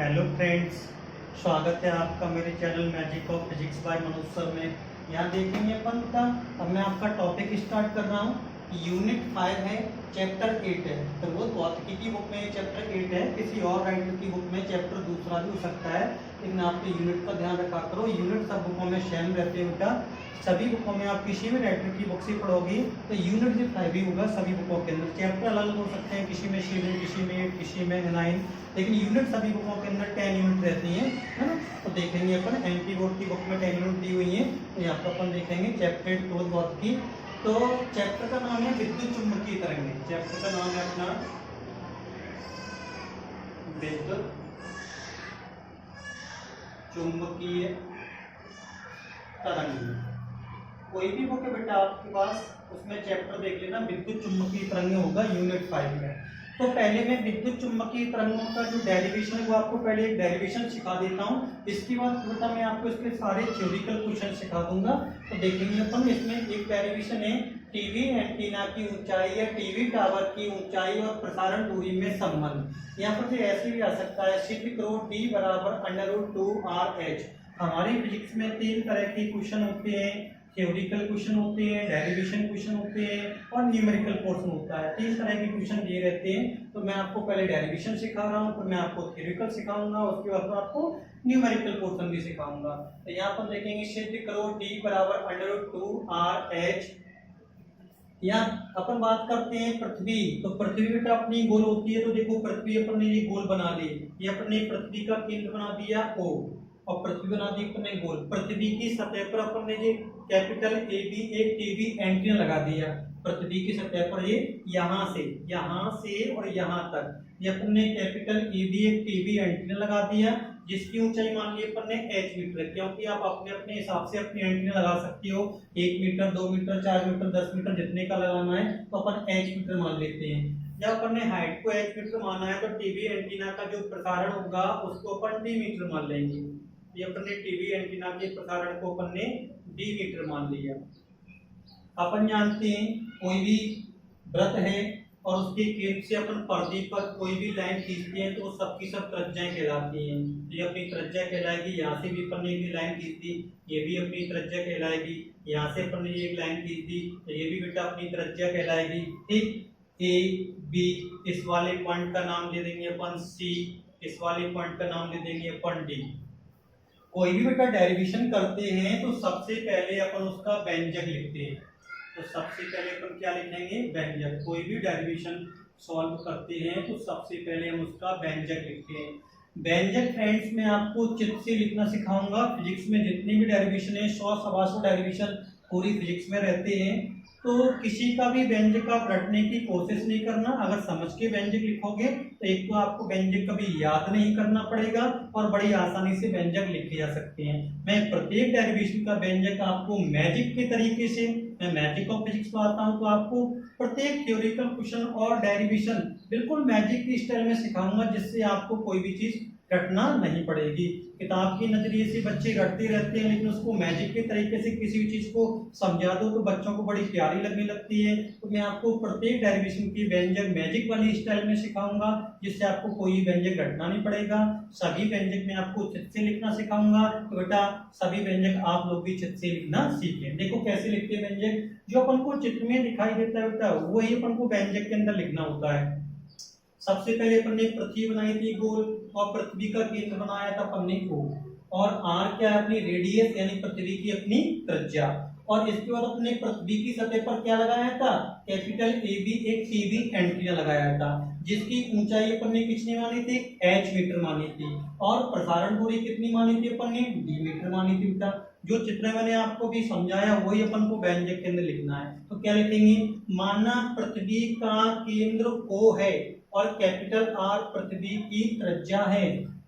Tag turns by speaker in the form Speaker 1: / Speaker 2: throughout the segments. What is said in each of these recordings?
Speaker 1: Hello friends, स्वागत है आपका मेरे channel magic of physics bye Manoj sir में। यहाँ देखेंगे अपन का। अब मैं आपका टॉपिक स्टार्ट कर रहा हूँ। यूनिट 5 है, चैप्टर 8 है। तो वो भौतिकी की बुक में चैप्टर 8 है, किसी और राइटर की बुक में चैप्टर दूसरा भी हो सकता है, लेकिन आपके यूनिट का ध्यान रखा करो। यूनिट सब बुकों में सेम रहते हैं बेटा। सभी बुकों में आप किसी भी राइटर की बुक से पढ़ोगी तो यूनिट जो 5 ही होगा सभी बुकों के अंदर। चैप्टर अलग अलग हो सकते हैं, किसी में 7, किसी में 8, किसी में 9, लेकिन यूनिट सभी बुकों के अंदर 10 यूनिट रहती हैं, है ना। तो देखेंगे अपन एमपी बोर्ड की बुक में 10 यूनिट दी हुई है। तो यहाँ पर अपन देखेंगे चैप्टर 8 ग्रोथ भौतिकी। तो चैप्टर का नाम है विद्युत चुम्बकीय तरंगें। चैप्टर का नाम है अपना विद्युत चुम्बकीय तरंगें। कोई भी बुक है बेटा आपके पास, उसमें चैप्टर देख लेना विद्युत चुम्बकीय तरंगें होगा यूनिट 5 में। तो पहले मैं विद्युत चुम्बकीय तरंगों का जो डेरिवेशन है वो आपको पहले एक डेरिवेशन सिखा देता हूँ। इसके बाद बेटा मैं आपको इसके सारे थ्योरिटिकल क्वेश्चन सिखा दूंगा। तो देखेंगे अपन, इसमें एक डेरिवेशन है टीवी एंटीना की ऊंचाई या टीवी टावर की ऊंचाई और प्रसारण दूरी में संबंध। यहाँ पर ऐसे भी आ सकता है, सिद्ध करो D बराबर √2RH। हमारी फिजिक्स में 3 तरह के क्वेश्चन होते हैं, थ्योरिटिकल क्वेश्चन होते हैं, डेरिवेशन क्वेश्चन होते हैं और न्यूमेरिकल पोर्शन होता है। 3 तरह के क्वेश्चन दिए रहते हैं। तो मैं आपको पहले डेरिवेशन सिखा रहा हूँ, फिर मैं आपको थ्योरिटिकल सिखाऊंगा, उसके बाद मैं आपको न्यूमेरिकल पोर्शन भी सिखाऊंगा। तो यहाँ पर देखेंगे सिद्ध करो D बराबर √2RH। यहाँ अपन बात करते हैं पृथ्वी। तो पृथ्वी बेटा अपनी गोल होती है। तो देखो पृथ्वी अपन ने ये गोल बना ली, ये अपने पृथ्वी का केंद्र बना दिया O, और पृथ्वी बना दी अपन ने गोल। पृथ्वी की सतह पर अपन ने ये कैपिटल AB एक टीवी एंटीना लगा दिया। पृथ्वी की सतह पर ये यहाँ से और यहाँ तक ये अपन ने कैपिटल AB एक टीवी एंटीना लगा दिया, जिसकी ऊंचाई मान ली अपन ने h मीटर, क्योंकि आप अपने अपने हिसाब से अपनी एंटीना लगा सकते हो। 1 मीटर, 2 मीटर, 4 मीटर, 10 मीटर, जितने का लगाना है तो अपन h मीटर मान लेते हैं। जब अपन ने हाइट को h मीटर माना है तो टीवी एंटीना का जो प्रसारण होगा उसको अपन d मीटर मान लेंगे। ये अपन ने टीवी एंटीना के प्रसारण को अपन ने d मीटर मान लिया। अपन जानते हैं कोई भी वृत्त है और उसके केंद्र से अपन परिधि पर कोई भी लाइन खींचते हैं तो सबकी सब त्रिज्याएं कहलाती हैं। ये अपनी त्रिज्या कहलाएगी। यहाँ से भी अपन ने एक लाइन खींच दी, ये भी अपनी त्रिज्या कहलाएगी। यहाँ से अपन ने एक लाइन खींच दी तो ये भी बेटा अपनी त्रिज्या कहलाएगी। ठीक, ए बी, इस वाले पॉइंट का नाम दे देंगे अपन C, इस वाले पॉइंट का नाम दे देंगे अपन D। कोई भी बेटा डेरिवेशन करते हैं तो सबसे पहले अपन उसका व्यंजक लिखते हैं। तो सबसे पहले अपन क्या लिखेंगे? व्यंजक। कोई भी डेरिवेशन सॉल्व करते हैं तो सबसे पहले हम उसका व्यंजक लिखते हैं। व्यंजक फ्रेंड्स मैं आपको चित्र से लिखना सिखाऊंगा। फिजिक्स में जितनी भी डेरिवेशन है 100-125 डेरिवेशन पूरी फिजिक्स में रहते हैं। तो किसी का भी व्यंजक आप रटने की कोशिश नहीं करना। अगर समझ के व्यंजक लिखोगे तो एक तो आपको व्यंजक कभी याद नहीं करना पड़ेगा और बड़ी आसानी से व्यंजक लिखे जा सकते हैं। मैं प्रत्येक डेरिवेशन का व्यंजक आपको मैजिक के तरीके से, मैं मैजिक ऑफ फिजिक्स में आता हूं तो आपको प्रत्येक थ्योरिटिकल क्वेश्चन और डेरिवेशन बिल्कुल मैजिक की स्टाइल में सिखाऊंगा, जिससे आपको कोई भी चीज रटना नहीं पड़ेगी। किताब के नजरिए से बच्चे रटते रहते हैं, लेकिन उसको मैजिक के तरीके से किसी भी चीज को समझा दो तो बच्चों को बड़ी प्यारी लगने लगती है। तो मैं आपको प्रत्येक डेरिवेशन की व्यंजक मैजिक वाली स्टाइल में सिखाऊंगा, जिससे आपको कोई व्यंजक रटना नहीं पड़ेगा। सभी व्यंजक मैं आपको चित्र से लिखना सिखाऊंगा। तो बेटा सभी व्यंजक आप लोग भी चित्र से लिखना सीखें। देखो कैसे लिखते हैं व्यंजक। जो अपन को चित्र में दिखाई देता है बेटा वही अपन को व्यंजक के अंदर लिखना होता है। सबसे पहले अपन ने पृथ्वी बनाई थी गोल, और पृथ्वी का केंद्र बनाया था अपन ने O, और R क्या है? अपनी रेडियस यानी पृथ्वी की अपनी त्रिज्या। और इसके बाद अपने पृथ्वी की सतह पर क्या लगाया था? कैपिटल AB एक टीवी एंटीना लगाया था, जिसकी ऊंचाई अपन ने कितनी मानी थी? h मीटर मानी थी। और प्रसारण दूरी कितनी मानी थी अपन ने? d मीटर मानी थी बेटा। जो चित्र मैंने आपको भी समझाया वही अपन को व्यंजक के अंदर लिखना है। तो क्या लिखेंगे? माना पृथ्वी का केंद्र O है और कैपिटल R पृथ्वी की त्रिज्या है।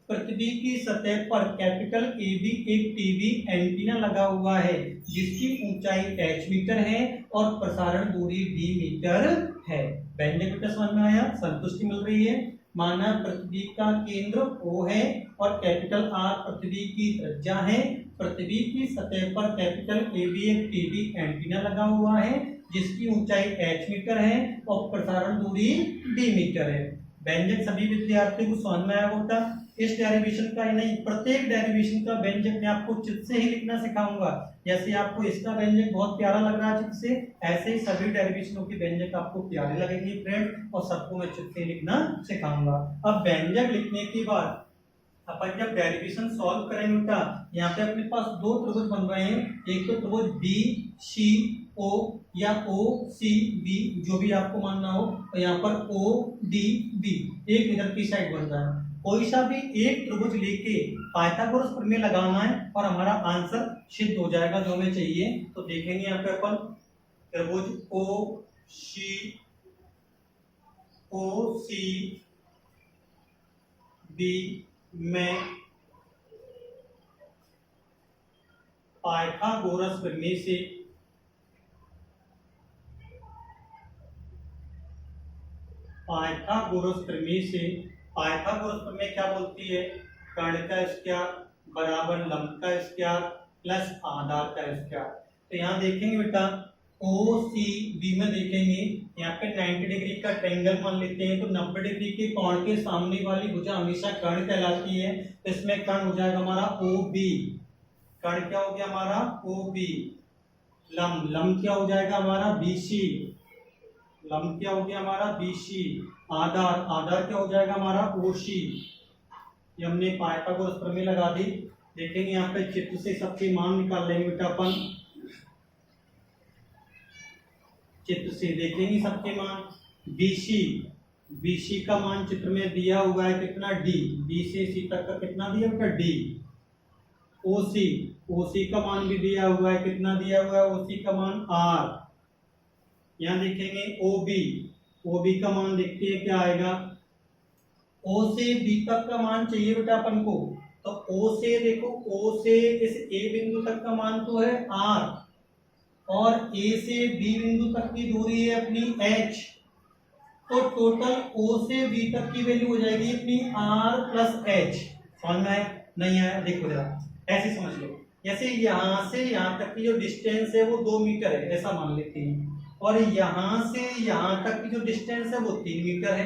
Speaker 1: पृथ्वी की सतह पर कैपिटल AB एक टीवी एंटीना लगा हुआ है, जिसकी ऊंचाई h मीटर है और प्रसारण दूरी d मीटर है। व्यंजक बेटा समझ में आया? संतुष्टि मिल रही है? माना पृथ्वी का केंद्र O है और कैपिटल R पृथ्वी की त्रिज्या है। पृथ्वी की सतह पर कैपिटल AB एक टीवी एंटीना लगा हुआ है, जिसकी ऊंचाई h मीटर है और प्रसारण दूरी d मीटर है। व्यंजक सभी विद्यार्थियों को समझ में आया होगा। इस डेरिवेशन का ही नहीं, प्रत्येक डेरिवेशन का व्यंजक मैं आपको चित्र से ही लिखना सिखाऊंगा। जैसे आपको इसका व्यंजक बहुत प्यारा लग रहा है चित्र से, ऐसे ही सभी डेरिवेशनों के व्यंजक आपको प्यारे लगेंगे फ्रेंड, और सबको मैं चित्र से लिखना सिखाऊंगा। अब व्यंजक लिखने के बाद अपन जब डेरिवेशन सॉल्व करेंगे बेटा, यहाँ पे अपने पास दो त्रिभुज बन रहे हैं, एक तो त्रिभुज बी सी ओ या ओ सी बी, जो भी आपको मानना हो, और यहाँ पर ओ डी बी एक इधर की साइड बन रहा है। कोई सा भी एक त्रिभुज लेके पाइथागोरस प्रमेय लगाना है और हमारा आंसर सिद्ध हो जाएगा जो हमें चाहिए। तो देखेंगे यहाँ पे अपन त्रिभुज ओ सी बी में पाइथागोरस प्रमेय से पाइथागोरस प्रमेय क्या बोलती है? कर्ण का स्क्वायर बराबर लंब का स्क्वायर प्लस आधार का स्क्वायर। तो यहाँ देखेंगे बेटा ओ सी बी में देखेंगे, यहाँ पे 90 डिग्री का ट्रायंगल मान लेते हैं, तो 90 डिग्री के कोण के सामने वाली भुजा हमेशा कर्ण कहलाती है। तो इसमें कर्ण हो जाएगा हमारा ओ बी, कर्ण क्या हो गया हमारा ओ बी। लंब क्या हो जाएगा हमारा बी सी, लंब क्या हो गया हमारा बीसी। आधार क्या हो जाएगा हमारा ओसी। ये हमने पाइथागोरस प्रमेय लगा दी। देखेंगे यहाँ पे चित्र से सबके मान निकाल लेंगे बेटा अपन, चित्र से देखेंगे सबके मान। बीसी का मान चित्र में दिया हुआ है कितना डी, बी से सी तक का कितना दिया बेटा डी। ओसी का मान भी दिया हुआ है, कितना दिया हुआ है ओसी का मान आर। यहाँ देखेंगे ओबी का मान देखते हैं क्या आएगा। ओ से बी तक का मान चाहिए बेटा अपन को, तो ओ से देखो, ओ से इस ए बिंदु तक का मान तो है आर, और ए से बी बिंदु तक की दूरी है अपनी एच। तो टोटल ओ से बी तक की वैल्यू हो जाएगी अपनी आर प्लस एच। समझ में आया? नहीं आया? देखो जरा ऐसे समझ लो, जैसे यहां से यहां तक की जो डिस्टेंस है वो 2 मीटर है, ऐसा मान लेते हैं, और यहां से यहां तक की जो डिस्टेंस है वो 3 मीटर है।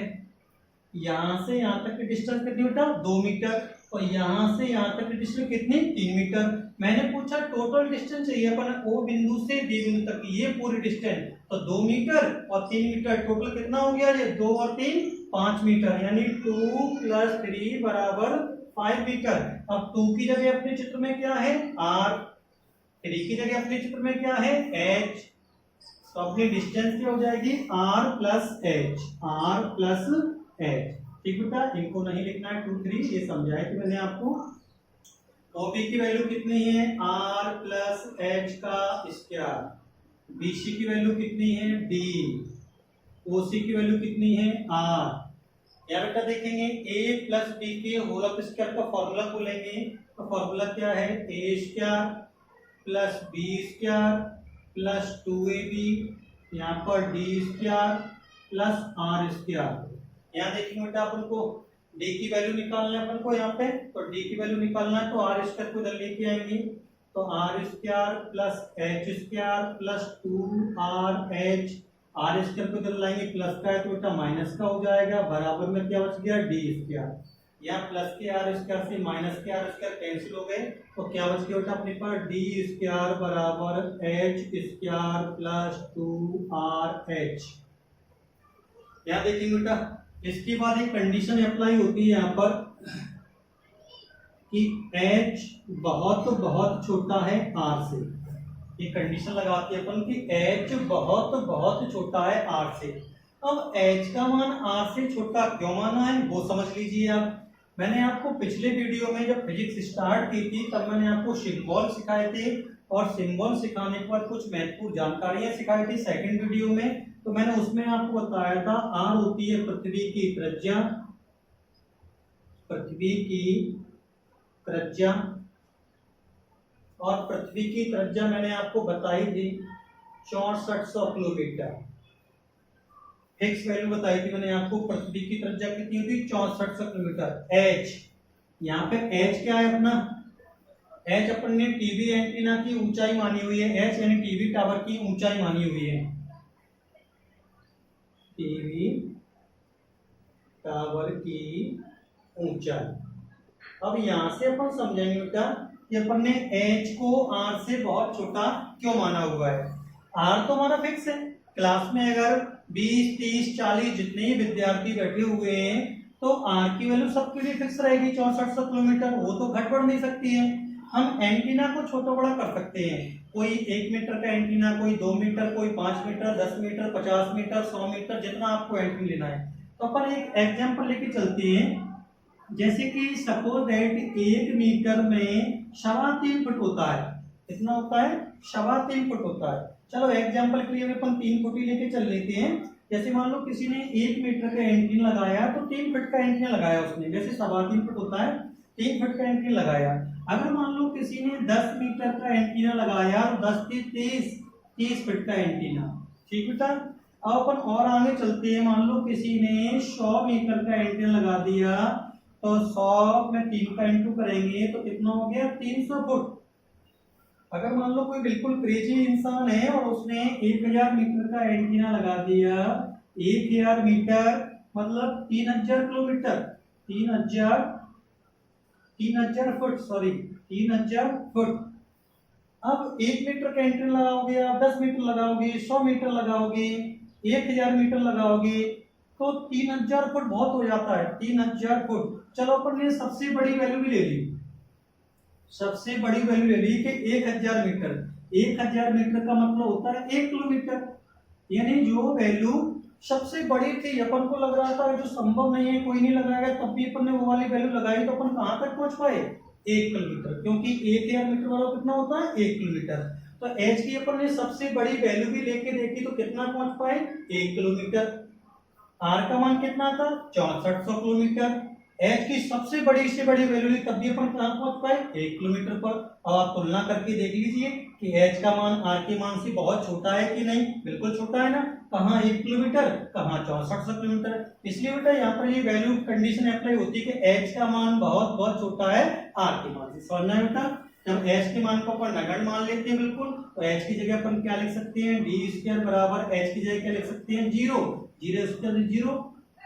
Speaker 1: यहां से यहां तक की डिस्टेंस कितनी बेटा 2 मीटर, और यहां से यहां तक की डिस्टेंस कितनी 3 मीटर। मैंने पूछा टोटल डिस्टेंस चाहिए अपन ओ बिंदु से बी बिंदु तक की, ये पूरी डिस्टेंस, तो 2 मीटर और 3 मीटर, टोटल कितना हो गया ये 2 और 3 5 मीटर, यानी 2 + 3 = 5 मीटर। अब 2 की जगह अपने चित्र में क्या है r, 3 की जगह अपने चित्र में क्या है h, तो अपनी डिस्टेंस क्या हो जाएगी r प्लस h। ठीक बेटा, इनको नहीं लिखना है 2 3, ये समझाया कि मैंने आपको। OB की वैल्यू कितनी है r प्लस h का स्क्वायर, BC की वैल्यू कितनी है d, OC की वैल्यू कितनी है r। या बेटा देखेंगे a प्लस b के होल ऑफ स्क्वायर का फॉर्मूला बोलेंगे, तो फॉर्मूला क्या है a square plus b square plus 2ab, यहाँ पर d square plus r square. यहाँ देखेंगे बेटा अपन को d की वैल्यू निकालना है अपन को, यहाँ पे तो d की वैल्यू निकालना है, तो r स्क्वायर को इधर लेके आएंगे, तो r स्क्वायर प्लस h स्क्वायर प्लस 2rh, आर स्क्वायर को इधर लाएंगे, प्लस का है तो बेटा माइनस का हो जाएगा, बराबर में क्या बच गया डी स्क्वायर। यहाँ प्लस के आर स्क्वायर से माइनस के आर स्क्वायर कैंसिल हो गए, तो क्या बच गया बेटा अपने पास डी स्क्वायर बराबर एच स्क्वायर प्लस 2rh। यहाँ देखेंगे बेटा, इसके बाद एक कंडीशन अप्लाई होती है यहाँ पर कि h बहुत छोटा है r से। ये कंडीशन लगाते हैं अपन कि h बहुत छोटा है r से। अब h का मान r से छोटा क्यों माना है वो समझ लीजिए आप। मैंने आपको पिछले वीडियो में जब फिजिक्स स्टार्ट की थी तब मैंने आपको सिंबल सिखाए थे, और सिंबल सिखाने के बाद कुछ महत्वपूर्ण जानकारियां सिखाई थी सेकंड वीडियो में। तो मैंने उसमें आपको बताया था r होती है पृथ्वी की त्रिज्या, और पृथ्वी की त्रिज्या मैंने आपको बताई थी 6400 किलोमीटर, फिक्स वैल्यू बताई थी मैंने आपको। पृथ्वी की त्रिज्या कितनी होती 6400 किलोमीटर। h, यहाँ पे h क्या है अपना, h अपन ने टीवी एंटीना की ऊंचाई मानी हुई है, h यानी टीवी टावर की ऊंचाई मानी हुई है, टीवी टावर की ऊंचाई। अब यहाँ से अपन समझेंगे बेटा कि अपन ने h को r से बहुत छोटा क्यों माना हुआ है। r तो हमारा फिक्स है, क्लास में अगर 20, 30, 40 जितने ही विद्यार्थी बैठे हुए हैं तो r की वैल्यू सबके लिए फिक्स रहेगी 6400 किलोमीटर, वो तो घट बढ़ नहीं सकती है। हम एंटीना को छोटा बड़ा कर सकते हैं, कोई 1 मीटर का एंटीना, कोई 2 मीटर, कोई 5 मीटर, 10 मीटर, 50 मीटर, 100 मीटर, जितना आपको एंटीना लेना है। तो अपन एक एग्जांपल लेके चलते हैं, जैसे कि सपोज दैट 1 मीटर में 3.25 फुट होता है। कितना होता है? 3.25 फुट होता है। चलो एग्जांपल के लिए अपन 3 फुट ही लेके चल लेते हैं। जैसे मान लो किसी ने 1 मीटर का एंटीना लगाया तो 3 फुट का एंटीना लगाया उसने, जैसे 3.25 फुट होता है, 3 फुट का एंटीना लगाया। अगर मान लो किसी ने 10 मीटर का एंटीना लगाया, 10 से 30 फुट का एंटीना, ठीक बेटा। अब अपन और आगे चलते हैं, मान लो किसी ने 100 मीटर का एंटीना लगा दिया, तो 100 में 3 का इंटू करेंगे तो कितना हो गया? 300 फुट। अगर मान लो कोई बिल्कुल क्रेजी इंसान है और उसने 1000 मीटर का एंटीना लगा दिया, 1000 मीटर मतलब 3000 किलोमीटर, 3000 फुट, सॉरी 3000 फुट। अब 1 मीटर का एंटीना लगाओगे, आप 10 मीटर लगाओगे, 100 मीटर लगाओगे, 1000 मीटर लगाओगे, तो 3000 फुट बहुत हो जाता है, 3000 फुट। चलो अपन ने सबसे बड़ी वैल्यू भी ले ली, सबसे बड़ी वैल्यू ले ली कि 1000 मीटर। 1000 मीटर का मतलब होता है 1 किलोमीटर, यानी जो वैल्यू सबसे बड़ी थी, अपन को लग रहा था जो संभव नहीं है, कोई नहीं लगाएगा, तब भी अपन ने वो वाली वैल्यू लगाई, तो अपन कहां तक पहुंच पाए? 1 किलोमीटर, क्योंकि 1000 मीटर वाला कितना होता है? 1 किलोमीटर। तो h की अपन ने सबसे बड़ी वैल्यू भी लेके देखी तो कितना पहुंच पाए? 1 किलोमीटर। r का मान कितना था? 6400 किलोमीटर। h की सबसे बड़ी से बड़ी वैल्यू ली, तब भी अपन कहां पहुंच पाए? 1 किलोमीटर पर। अब आप तुलना करके देख लीजिए कि h का मान r के मान से बहुत छोटा है कि नहीं। बिल्कुल छोटा है ना, कहां 1 किलोमीटर, कहां 6400 किलोमीटर। इसलिए बेटा यहाँ पर ये वैल्यू कंडीशन अप्लाई होती है कि h का मान बहुत बहुत छोटा है r के मान से। समझना है बेटा, जब h के मान को अपन नगण्य मान लेते हैं बिल्कुल, तो h की जगह अपन क्या लिख सकते हैं? d स्क्वायर बराबर h की जगह क्या लिख सकते हैं? 0 स्क्वायर 0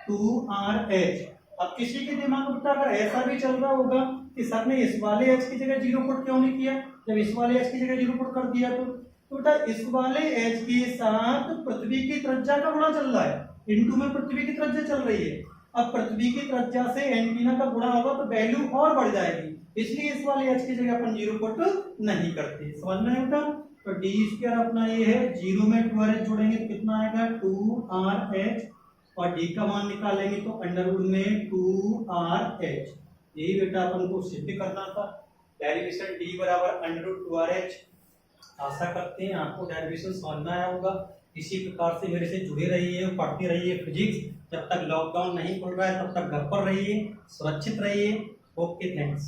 Speaker 1: 2rh। अब किसी के दिमाग में बेटा अगर ऐसा भी चल रहा होगा कि सर ने इस वाले h की जगह 0 पुट क्यों नहीं किया, जब इस वाले h की जगह 0 पुट कर दिया तो बेटा इस वाले h के साथ पृथ्वी की त्रिज्या का गुणा चल रहा है, इनटू में पृथ्वी की त्रिज्या चल रही है। अब पृथ्वी की त्रिज्या से एंटीना का गुणा होगा तो वैल्यू और बढ़ जाएगी, इसलिए इस वाले h की जगह अपन 0 पुट नहीं करते। समझ में आया बेटा? तो d स्क्वायर अपना ये है, 0 में 2rh जोड़ेंगे तो कितना आएगा? 2rh, और d का मान निकालेंगे तो अंडरवुड में 2rh। यही बेटा अपन को सिद्ध करना था, डेरिवेशन d बराबर अंडरवुड 2rh। आशा करते हैं आपको डेरिवेशन समझना आया होगा। इसी प्रकार से मेरे से जुड़े रहिए, पढ़ते रहिए फिजिक्स। जब तक लॉकडाउन नहीं खुल रहा है तब तक घर पर रहिए, सुरक्षित रहिए। Okay, thanks.